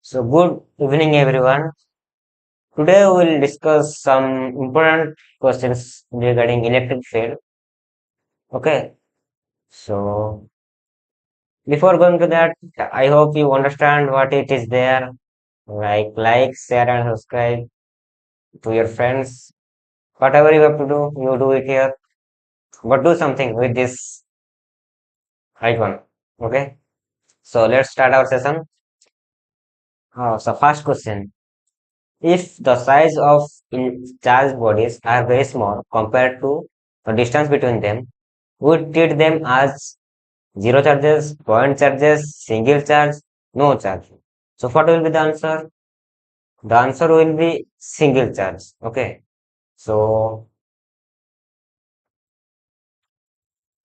So, good evening, everyone. Today, we will discuss some important questions regarding electric field. Okay, so before going to that, I hope you understand what it is there. Like, share, and subscribe to your friends. Whatever you have to do, you do it here. But do something with this icon. Okay, so let's start our session. So, first question. If the size of charged bodies are very small compared to the distance between them, we treat them as zero charges, point charges, single charge, no charge. So what will be the answer? The answer will be single charge. Okay. So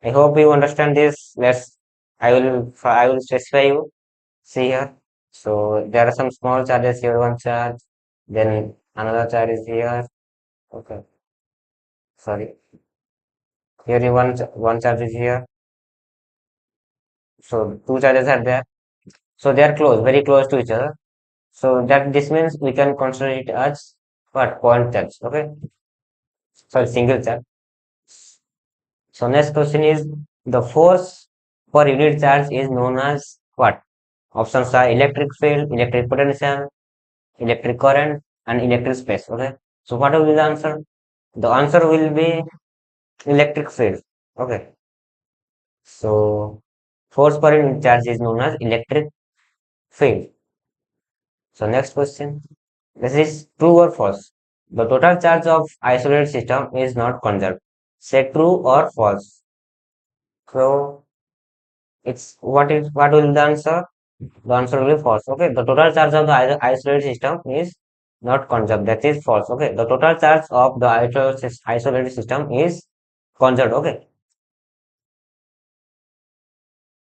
I hope you understand this. I will specify you. See here. So there are some small charges here, one charge, then another charge is here. Okay. Sorry. Here one charge is here. So two charges are there. So they are close, very close to each other. So that this means we can consider it as what point charge. Okay. Sorry, single charge. So next question is the force per unit charge is known as what? Options are electric field, electric potential, electric current, and electric space. Okay. So what will be the answer? The answer will be electric field. Okay. So force per unit charge is known as electric field. So next question. This is true or false. The total charge of isolated system is not conserved. Say true or false. So what will the answer? The answer will be false. Okay. The total charge of the isolated system is not conserved. That is false. Okay. The total charge of the isolated system is conserved. Okay.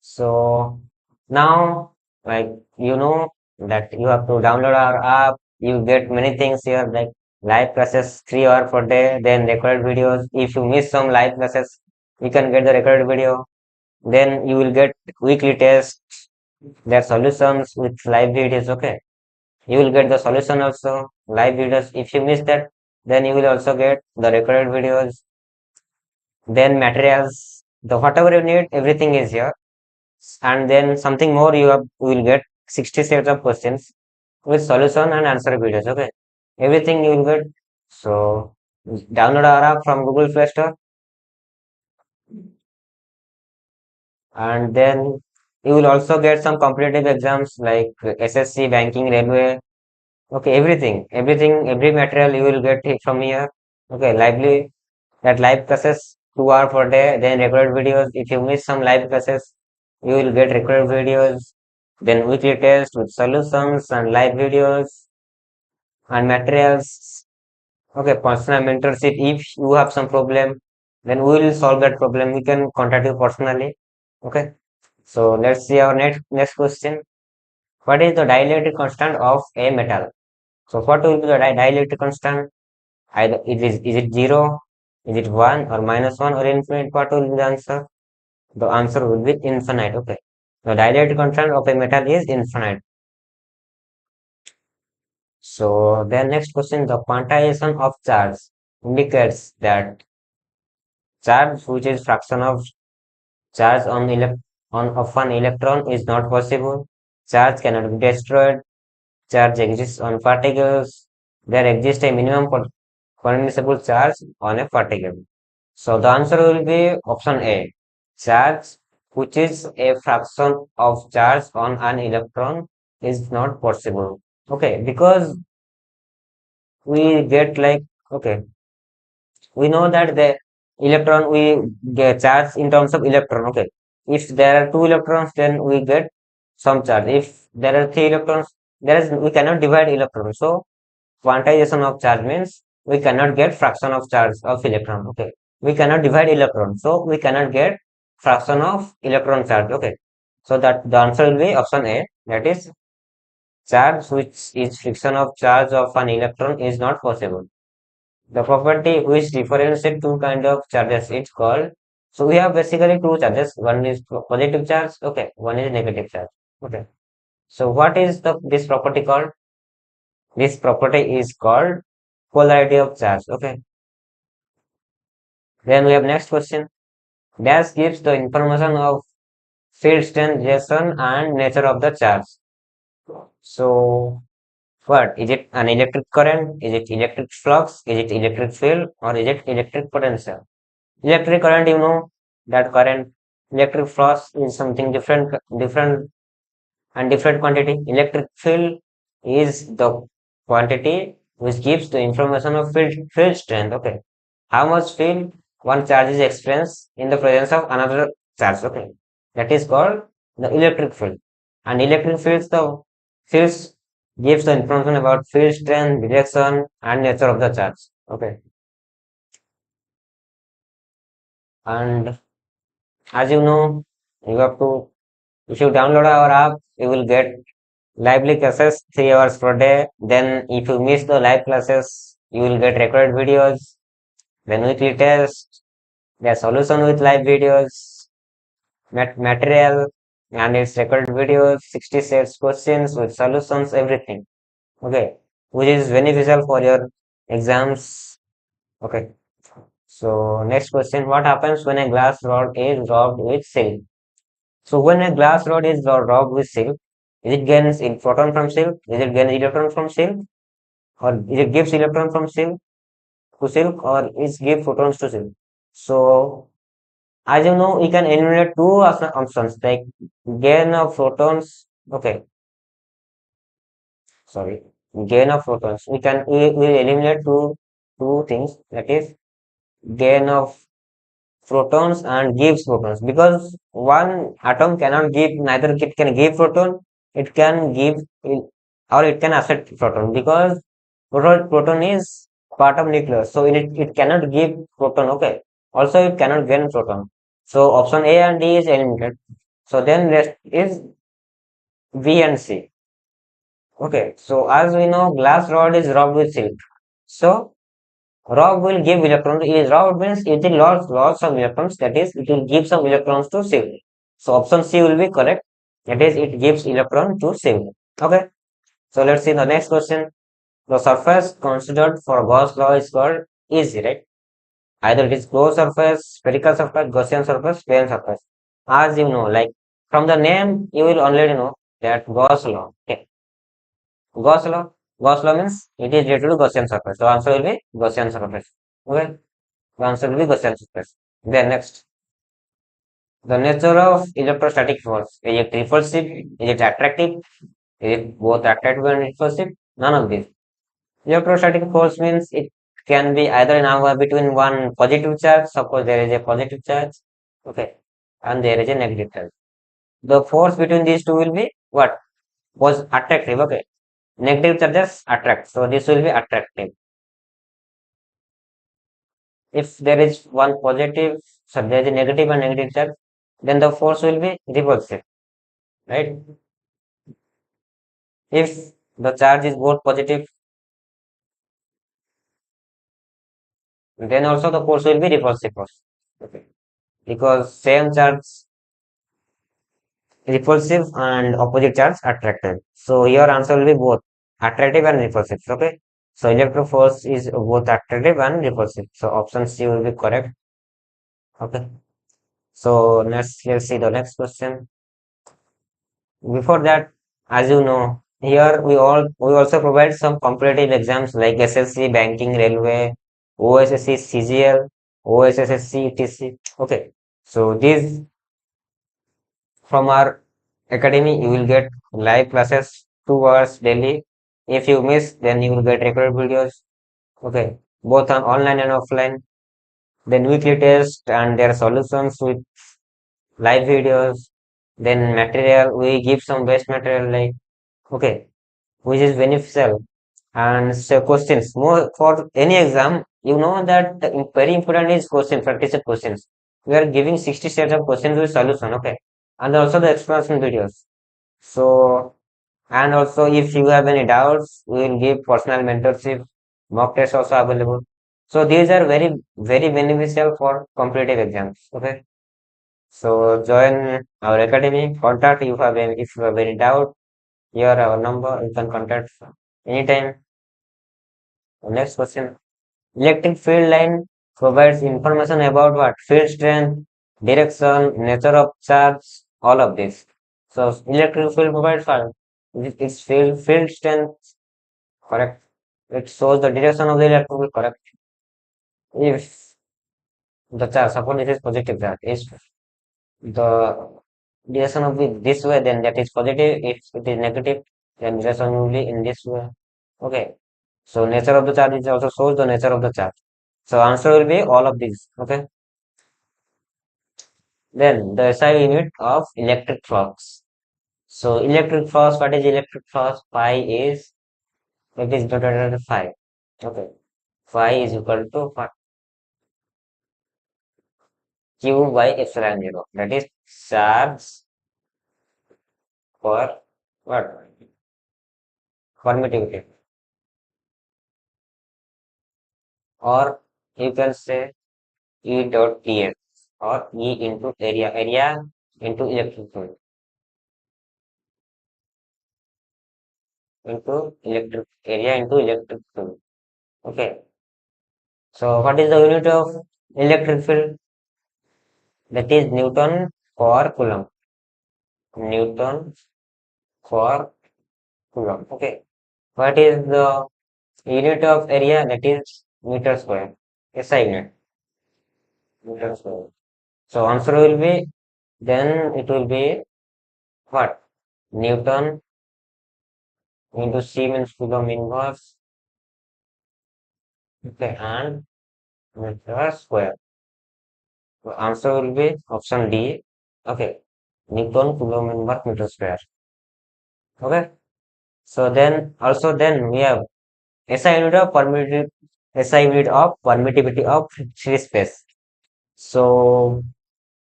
So now, like that you have to download our app. You get many things here like live classes 3 hours per day, then recorded videos. If you miss some live classes, you can get the recorded video. Then you will get weekly tests, their solutions with live videos. Okay, you will get the solution also live videos. If you miss that, then you will also get the recorded videos. Then materials, the whatever you need, everything is here. And then something more you will get 60 sets of questions with solution and answer videos. Okay, everything you will get. So download our app from Google Play Store, and then you will also get some competitive exams like SSC, banking, railway. Okay, everything, every material you will get it from here. Okay, live classes 2 hours per day, then recorded videos. If you miss some live classes, you will get recorded videos, then weekly test with solutions and live videos and materials. Okay, personal mentorship. If you have some problem, then we will solve that problem. We can contact you personally. Okay. So let's see our next question. What is the dielectric constant of a metal? So what will be the dielectric constant? Either is it zero, is it one or -1 or infinite? What will be the answer? The answer will be infinite. Okay. The dielectric constant of a metal is infinite. So then next question, the quantization of charge indicates that charge, which is fraction of charge on of an electron, is not possible. Charge cannot be destroyed. Charge exists on particles. There exists a minimum permissible charge on a particle. So the answer will be option A. Charge, which is a fraction of charge on an electron, is not possible. Okay, because we get like, okay, we know that the electron we get charge in terms of electron. Okay, if there are two electrons, then we get some charge. If there are three electrons, we cannot divide electrons. So quantization of charge means we cannot get fraction of charge of electron. Okay, we cannot divide electron, so we cannot get fraction of electron charge. Okay, so that the answer will be option A, that is charge which is fraction of charge of an electron is not possible. The property which differentiates two kind of charges it's called. So we have basically two charges. One is positive charge. Okay. One is negative charge. Okay. So what is this property called? This property is called polarity of charge. Okay. Then we have next question. Dash gives the information of field strength, direction, and nature of the charge. So what is it? An electric current? Is it electric flux? Is it electric field? Or is it electric potential? Electric current, you know that current. Electric flux is something different and different quantity. Electric field is the quantity which gives the information of field strength. Okay, how much field one charge is experienced in the presence of another charge. Okay, that is called the electric field. And electric fields gives the information about field strength, direction, and nature of the charge. Okay, and as you know, you have to if you download our app, you will get lively classes 3 hours per day. Then if you miss the live classes, you will get recorded videos, then weekly test, the solution with live videos, material, and its recorded videos, 60 sets questions with solutions, everything. Okay, which is beneficial for your exams. Okay. So next question, what happens when a glass rod is rubbed with silk? So when a glass rod is rubbed with silk, is it gains in photon from silk? Is it gains electron from silk? Or is it gives electron from silk to silk? Or is give photons to silk? So as you know, we can enumerate two options like gain of photons. Okay, sorry, gain of photons. We eliminate two things, that is gain of protons and gives photons, because one atom cannot give, neither it can give photon, it can give or it can accept photon, because proton is part of nucleus, so it cannot give proton. Okay, also it cannot gain proton. So option A and D is eliminated. So then rest is B and C. Okay, so as we know, glass rod is rubbed with silk. So rock will give electrons. Is rock means it will lots of electrons. That is, it will give some electrons to silk. So option C will be correct. That is, it gives electron to silk. Okay. So let's see the next question. The surface considered for Gauss law is called easy, right? Either it is closed surface, spherical surface, Gaussian surface, plane surface. As you know, like from the name, you will already know that Gauss law. Okay. Gauss law. Gauss law means it is related to Gaussian surface. So answer will be Gaussian surface. Okay. The answer will be Gaussian surface. Then next, the nature of electrostatic force. Is it repulsive? Is it attractive? Is it both attractive and repulsive? None of these. Electrostatic force means it can be either in our between one positive charge, suppose there is a positive charge, okay, and there is a negative charge. The force between these two will be what? Was attractive, okay. Negative charges attract, so this will be attractive. If there is one positive, so there is a negative and negative charge, then the force will be repulsive, right? If the charge is both positive, then also the force will be repulsive force. Okay. Because same charge repulsive and opposite charge attractive. So your answer will be both attractive and repulsive. Okay. So electric force is both attractive and repulsive. So option C will be correct. Okay. So let's see the next question. Before that, as you know, here we also provide some competitive exams like SSC, banking, railway, OSSC, CGL, OSSSC, etc. Okay, so these from our academy you will get live classes 2 hours daily. If you miss, then you will get recorded videos. Okay, both on online and offline. Then weekly test and their solutions with live videos. Then material, we give some best material like okay, which is beneficial. And so questions more for any exam, you know that the very important is question, practice questions. We are giving 60 sets of questions with solution, okay, and also the explanation videos. So, and also if you have any doubts, we will give personal mentorship, mock tests also available. So these are very beneficial for competitive exams. Okay. So join our academy, contact if you have any doubt, here our number, you can contact anytime. Next question. Electric field line provides information about what? Field strength, direction, nature of charge, all of this. So electric field provides what? Its field strength, correct. It shows the direction of the electric field, correct. If the charge, suppose it is positive charge, is the direction of it this way, then that is positive. If it is negative, then direction will be in this way. Okay. So nature of the charge is also shows the nature of the charge. So answer will be all of these. Okay. Then the SI unit of electric flux. So electric flux, what is electric flux? Phi is it is denoted as phi. Okay. Phi is equal to what? Q by epsilon zero. That is charge for what? Permittivity. Or you can say E dot dx or E into area into electric field into electric area into electric field. Okay. So what is the unit of electric field? That is Newton for Coulomb. Newton for Coulomb. Okay. What is the unit of area? That is meter square. SI unit. Meter square. So answer will be then it will be what? Newton into Siemens Coulomb inverse. Okay, and meter square. So answer will be option D. Okay. Newton Coulomb inverse meter square. Okay. So then we have SI unit of permittivity of free space. So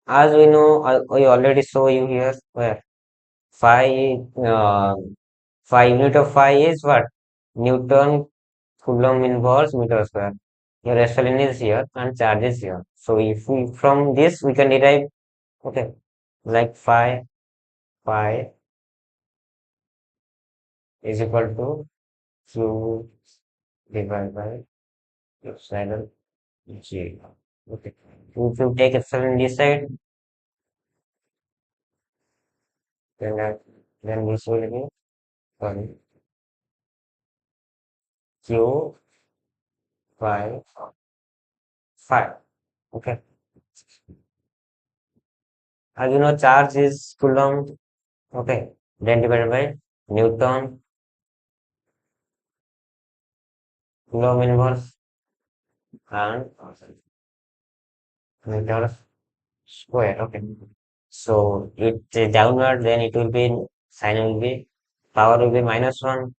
as we know, I already show you here where phi phi unit of phi is what? Newton Coulomb inverse meter square. Your SLN is here and charge is here. So if we from this we can derive okay like phi is equal to Q divided by epsilon G. Okay. If you take epsilon this side, then this will be sorry, Q by 5. Okay. As you know, charge is Coulomb. Okay. Then divided by Newton Coulomb inverse and meter square. Okay. So it is downward, then it will be sign will be power will be -1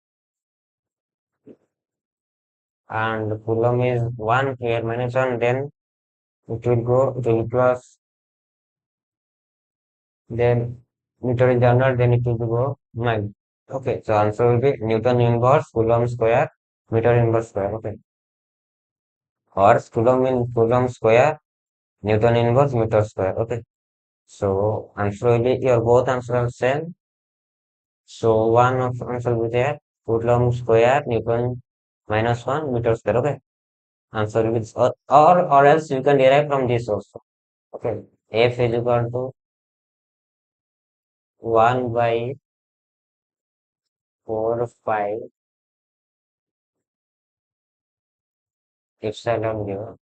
and Coulomb is 1 here -1, then it will go to the plus, then meter is downward, then it will go minus. Okay, so answer will be Newton inverse Coulomb square meter inverse square. Okay, or Coulomb square Newton inverse meter square. Okay, so answer will be your both answers are same. So one of answer will be there Coulomb square Newton -1 meter square. Okay, answer will be this. Or else you can derive from this also. Okay, F is equal to 1 by 4 5 epsilon 0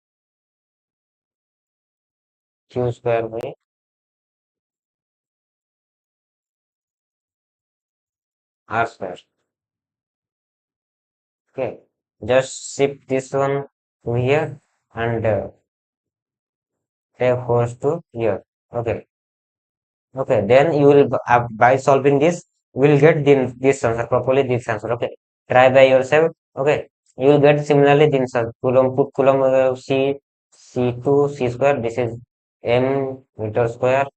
q square by r square. Okay, just shift this one to here and take force to here. Okay, okay. Then you will by solving this, you will get this answer properly. This answer. Okay, try by yourself. Okay, you will get similarly this answer. Coulomb put Coulomb C2 C square. This is m meter square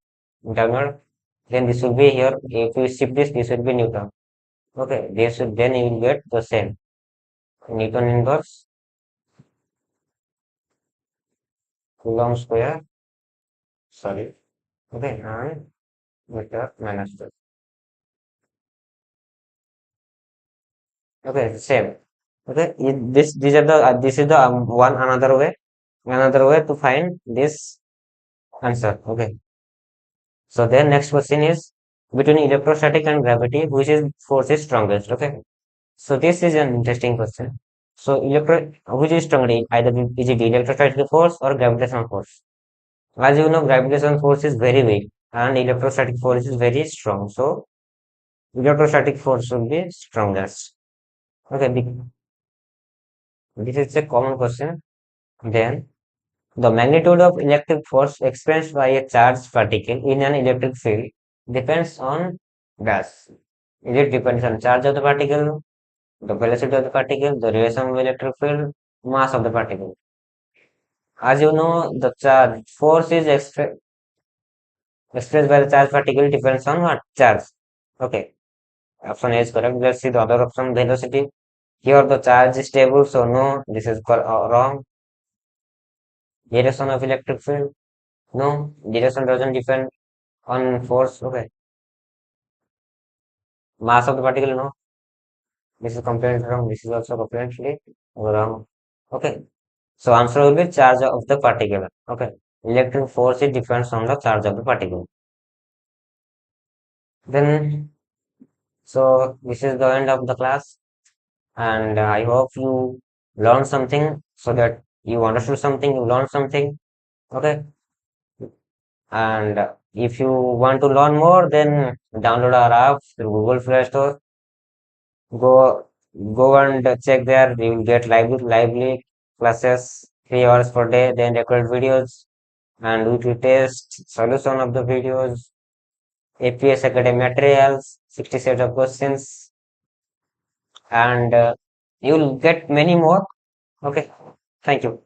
downward. Then this will be here. If you shift this will be Newton. Okay, this then you will get the same Newton inverse Coulomb square, sorry, okay, and meter minus 2. Okay, same. Okay, these are the this is the one another way to find this answer. Okay, so then next question is between electrostatic and gravity, which is force is strongest? Okay, so this is an interesting question. So which is stronger? Either is it electrostatic force or gravitational force? As you know, gravitational force is very weak and electrostatic force is very strong. So electrostatic force will be strongest. Okay, this is a common question. Then the magnitude of electric force experienced by a charged particle in an electric field depends on gas. It depends on charge of the particle, the velocity of the particle, the relation of electric field, mass of the particle. As you know, the charge force is expressed by the charged particle depends on what? Charge. Okay, option A is correct. Let's see the other option, velocity. Here the charge is stable, so no, this is wrong. Direction of electric field, no, direction doesn't depend on force. Okay, mass of the particle, no, this is completely wrong. This is also completely wrong. Okay, so answer will be charge of the particle. Okay, electric force it depends on the charge of the particle. Then, so this is the end of the class, and I hope you learned something so that you understood something, you learned something. Okay, and if you want to learn more, then download our app through Google Play Store. Go go and check there. You will get lively classes 3 hours per day, then record videos and weekly test, solution of the videos, APS Academy materials, 60 sets of questions, and you'll get many more. Okay, thank you.